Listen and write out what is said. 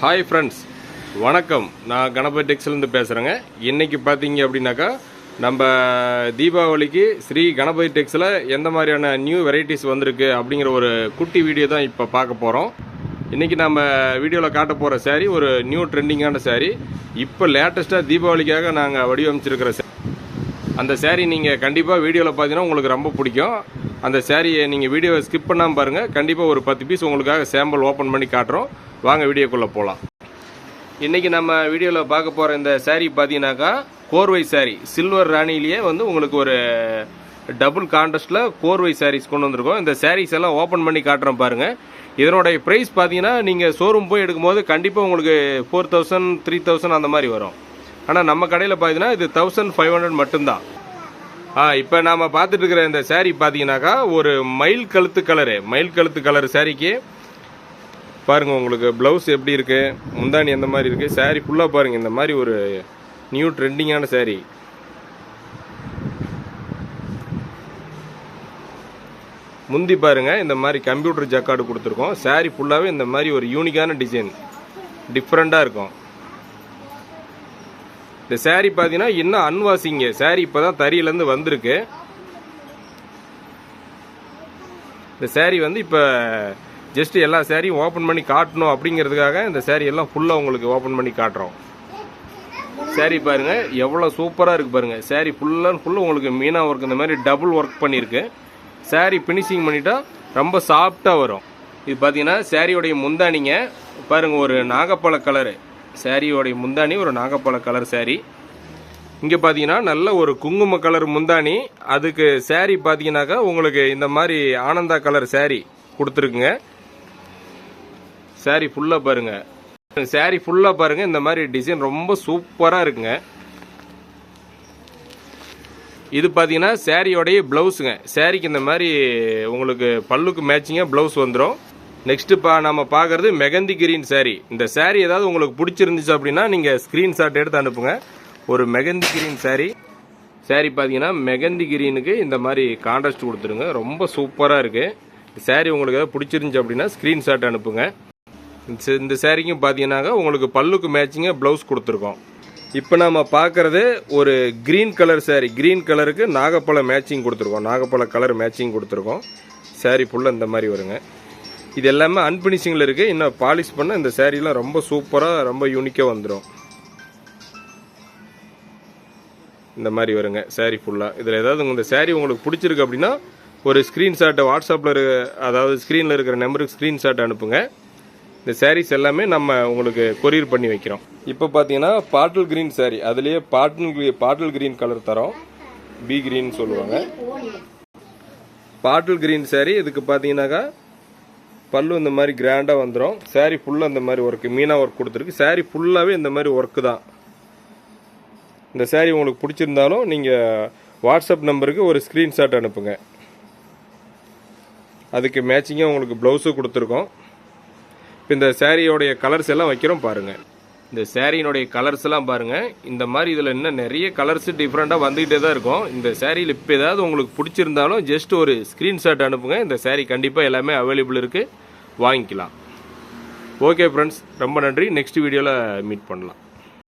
Hi friends, வணக்கம். நான் கணபதி டெக்ஸ்லேருந்து பேசுகிறேங்க. இன்றைக்கி பார்த்தீங்க அப்படின்னாக்கா நம்ம தீபாவளிக்கு ஸ்ரீ கணபதி டெக்ஸில் எந்த மாதிரியான நியூ வெரைட்டிஸ் வந்திருக்கு அப்படிங்கிற ஒரு குட்டி வீடியோ தான் இப்போ பார்க்க போகிறோம். இன்றைக்கி நம்ம வீடியோவில் காட்ட போகிற சாரீ ஒரு நியூ ட்ரெண்டிங்கான சாரீ. இப்போ லேட்டஸ்ட்டாக தீபாவளிக்காக நாங்கள் வடிவமைச்சிருக்கிற அந்த சாரீ நீங்கள் கண்டிப்பாக வீடியோவில் பார்த்தீங்கன்னா உங்களுக்கு ரொம்ப பிடிக்கும். அந்த சாரியை நீங்கள் வீடியோவை ஸ்கிப் பண்ணாமல் பாருங்கள். கண்டிப்பாக ஒரு 10 பீஸ் உங்களுக்காக சாம்பிள் ஓப்பன் பண்ணி காட்டுறோம். வாங்க வீடியோக்குள்ளே போகலாம். இன்றைக்கி நம்ம வீடியோவில் பார்க்க போகிற இந்த சாரீ பார்த்தீங்கன்னாக்கா கோர்வை சாரீ, சில்வர் ராணிலேயே உங்களுக்கு ஒரு டபுள் கான்ட்ராஸ்டில் கோர்வை சாரீஸ் கொண்டு வந்திருக்கோம். இந்த சாரீஸ் எல்லாம் ஓப்பன் பண்ணி காட்டுறோம் பாருங்கள். இதனுடைய ப்ரைஸ் பார்த்தீங்கன்னா நீங்கள் ஷோரூம் போய் எடுக்கும்போது கண்டிப்பாக உங்களுக்கு 4000 3000 அந்த மாதிரி வரும். ஆனால் நம்ம கடையில் பார்த்தீங்கன்னா இது 1500 மட்டும்தான். இப்போ நாம் பார்த்துட்டு இருக்கிற இந்த சாரீ பார்த்தீங்கன்னாக்கா ஒரு மயில் கழுத்து கலரு சாரீக்கு பாருங்கள். உங்களுக்கு ப்ளவுஸ் எப்படி இருக்குது, முந்தானி எந்த மாதிரி இருக்குது, சாரீ ஃபுல்லாக பாருங்கள். இந்த மாதிரி ஒரு நியூ ட்ரெண்டிங்கான சாரீ. முந்தி பாருங்கள், இந்த மாதிரி கம்ப்யூட்டர் ஜக்கார்டு கொடுத்துருக்கோம். சாரீ ஃபுல்லாகவே இந்த மாதிரி ஒரு யூனிக்கான டிசைன், டிஃப்ரெண்ட்டாக இருக்கும். இந்த சாரீ பார்த்தீங்கன்னா இன்னும் அன்வாஷிங்க. சாரீ இப்போ தான் தறியிலேருந்து வந்திருக்கு. இந்த சாரீ இப்போ ஜஸ்ட் எல்லா சாரியும் ஓப்பன் பண்ணி காட்டணும் அப்படிங்கிறதுக்காக இந்த சாரீ எல்லாம் ஃபுல்லாக உங்களுக்கு ஓப்பன் பண்ணி காட்டுறோம். சாரீ பாருங்கள் எவ்வளோ சூப்பராக இருக்குது பாருங்கள். சாரீ ஃபுல்லாக உங்களுக்கு மீனா ஒர்க் இந்த மாதிரி டபுள் ஒர்க் பண்ணியிருக்கு. சாரீ ஃபினிஷிங் பண்ணிட்டா ரொம்ப சாஃப்டாக வரும். இது பார்த்தீங்கன்னா சாரியோடைய முந்தானிங்க பாருங்கள், ஒரு நாகப்பழ கலரு. சாரியோடைய முந்தானி ஒரு நாகப்பழ கலர் சாரீ. இங்கே பார்த்தீங்கன்னா நல்ல ஒரு குங்கும கலர் முந்தானி. அதுக்கு சாரீ பார்த்தீங்கன்னாக்கா உங்களுக்கு இந்த மாதிரி ஆனந்தா கலர் சாரீ கொடுத்துருக்குங்க. சாரீ ஃபுல்லாக பாருங்கள். இந்த மாதிரி டிசைன் ரொம்ப சூப்பராக இருக்குங்க. இது பார்த்தீங்கன்னா சாரியோடைய ப்ளவுஸுங்க. சாரிக்கு இந்த மாதிரி உங்களுக்கு பல்லுக்கு மேட்சிங்காக ப்ளவுஸ் வந்துடும். நெக்ஸ்ட்டு நம்ம பார்க்குறது மெகந்தி கிரீன் சாரீ. இந்த சாரீ ஏதாவது உங்களுக்கு பிடிச்சிருந்துச்சு அப்படின்னா நீங்கள் ஸ்க்ரீன்ஷாட் எடுத்து அனுப்புங்க. ஒரு மெகந்தி கிரீன் சாரீ பார்த்தீங்கன்னா மெகந்தி கிரீனுக்கு இந்த மாதிரி கான்ட்ராஸ்ட் கொடுத்துருங்க. ரொம்ப சூப்பராக இருக்குது. சாரீ உங்களுக்கு ஏதாவது பிடிச்சிருந்துச்சு அப்படின்னா ஸ்க்ரீன்ஷாட் அனுப்புங்க. இந்த சாரீக்கும் பார்த்தீங்கன்னாக்கா உங்களுக்கு பல்லுக்கு மேட்சிங்காக ப்ளவுஸ் கொடுத்துருக்கோம். இப்போ நம்ம பார்க்குறது ஒரு க்ரீன் கலர் சாரீ. க்ரீன் கலருக்கு நாகப்பழ மேட்சிங் கொடுத்துருக்கோம். நாகப்பழ கலர் மேட்சிங் கொடுத்துருக்கோம். சாரீ ஃபுல்லாக இந்த மாதிரி வருங்க. இது எல்லாமே அன்பினிஷிங்கில் இருக்குது. இன்னும் பாலிஷ் பண்ண இந்த சாரீலாம் ரொம்ப சூப்பராக ரொம்ப யூனிக்காக வந்துடும். இந்த மாதிரி வருங்க சாரீ ஃபுல்லாக. இதில் ஏதாவது இந்த சாரீ உங்களுக்கு பிடிச்சிருக்கு அப்படின்னா ஒரு ஸ்க்ரீன்ஷாட்டை வாட்ஸ்அப்பில் அதாவது ஸ்க்ரீனில் இருக்கிற நம்பருக்கு ஸ்க்ரீன்ஷாட் அனுப்புங்க. இந்த சாரீஸ் எல்லாமே நம்ம உங்களுக்கு கொரியர் பண்ணி வைக்கிறோம். இப்போ பார்த்தீங்கன்னா பாட்டில் கிரீன் சாரீ, அதுலேயே பாட்டில் கிரீன் கலர் தரோம். பி கிரீன் சொல்லுவாங்க. Bottle green sari. இதுக்கு பார்த்தீங்கன்னாக்கா பல்லு இந்த மாதிரி கிராண்டாக வந்துடும். சாரீ ஃபுல்லாக இந்த மாதிரி ஒர்க்கு, மீனா ஒர்க் கொடுத்துருக்கு. சாரீ ஃபுல்லாகவே இந்த மாதிரி ஒர்க்கு தான். இந்த சாரீ உங்களுக்கு பிடிச்சிருந்தாலும் நீங்கள் வாட்ஸ்அப் நம்பருக்கு ஒரு ஸ்க்ரீன்ஷாட் அனுப்புங்க. அதுக்கு மேட்சிங்காக உங்களுக்கு ப்ளவுஸும் கொடுத்துருக்கோம். இப்போ இந்த சாரியோடைய கலர்ஸ் எல்லாம் வைக்கிறோம் பாருங்கள். இந்த சாரியினுடைய கலர்ஸ் எல்லாம் பாருங்கள். இந்த மாதிரி இதில் இன்னும் நிறைய கலர்ஸ் டிஃப்ரெண்ட்டாக வந்துக்கிட்டே தான் இருக்கும். இந்த சாரியில் இப்போ ஏதாவது உங்களுக்கு பிடிச்சிருந்தாலும் ஜஸ்ட் ஒரு ஸ்க்ரீன்ஷாட் அனுப்புங்க. இந்த சாரீ கண்டிப்பாக எல்லாமே அவைலபிள் இருக்குது, வாங்கிக்கலாம். ஓகே ஃப்ரெண்ட்ஸ், ரொம்ப நன்றி. நெக்ஸ்ட் வீடியோவில் மீட் பண்ணலாம்.